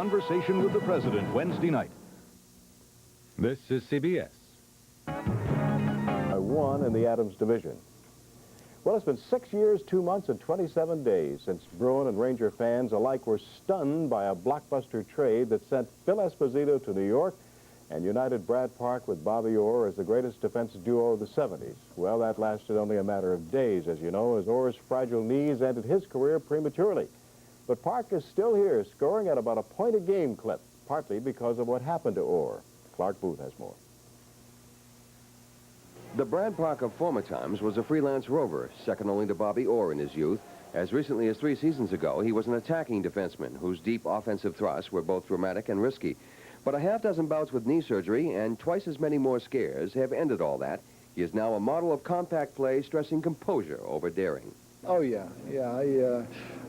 Conversation with the President Wednesday night. This is CBS. Won in the Adams division. Well, it's been 6 years, 2 months, and 27 days since Bruin and Ranger fans alike were stunned by a blockbuster trade that sent Phil Esposito to New York and united Brad Park with Bobby Orr as the greatest defense duo of the 70s. Well, that lasted only a matter of days, as you know, as Orr's fragile knees ended his career prematurely. But Park is still here, scoring at about a point a game clip, partly because of what happened to Orr. Clark Booth has more. The Brad Park of former times was a freelance rover, second only to Bobby Orr in his youth. As recently as 3 seasons ago, he was an attacking defenseman whose deep offensive thrusts were both dramatic and risky. But a half-dozen bouts with knee surgery and twice as many more scares have ended all that. He is now a model of compact play, stressing composure over daring. Oh, yeah.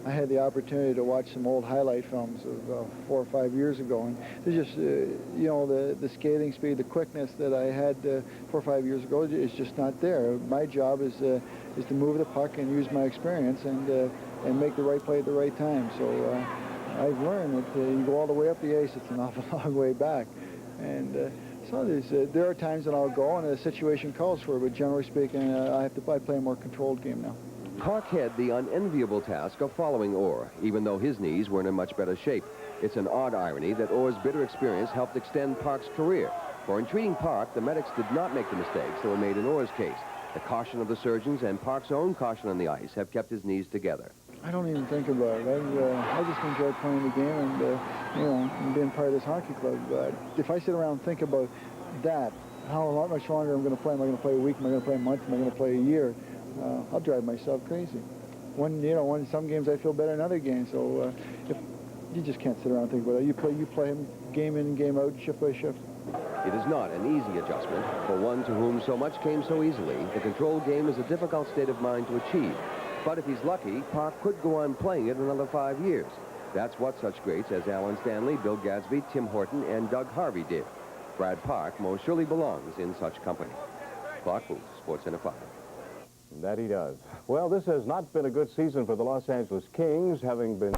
I had the opportunity to watch some old highlight films of 4 or 5 years ago, and there's just, you know, the skating speed, the quickness that I had 4 or 5 years ago is just not there. My job is to move the puck and use my experience and make the right play at the right time. So I've learned that you go all the way up the ice, it's an awful long way back. And so there are times that I'll go and a situation calls for it, but generally speaking, I play a more controlled game now. Park had the unenviable task of following Orr, even though his knees were in much better shape. It's an odd irony that Orr's bitter experience helped extend Park's career. For in treating Park, the medics did not make the mistakes that were made in Orr's case. The caution of the surgeons and Park's own caution on the ice have kept his knees together. I don't even think about it. I just enjoy playing the game and, you know, and being part of this hockey club. If I sit around and think about that, how much longer I'm going to play, am I going to play a week, am I going to play a month, am I going to play a year, I'll drive myself crazy. When some games I feel better than other games, so if you just can't sit around and think about it. You play them game in and game out, shift by shift. It is not an easy adjustment. For one to whom so much came so easily, the control game is a difficult state of mind to achieve. But if he's lucky, Park could go on playing it another 5 years. That's what such greats as Alan Stanley, Bill Gadsby, Tim Horton, and Doug Harvey did. Brad Park most surely belongs in such company. Clark Booth, SportsCenter 5. That he does. Well, this has not been a good season for the Los Angeles Kings, having been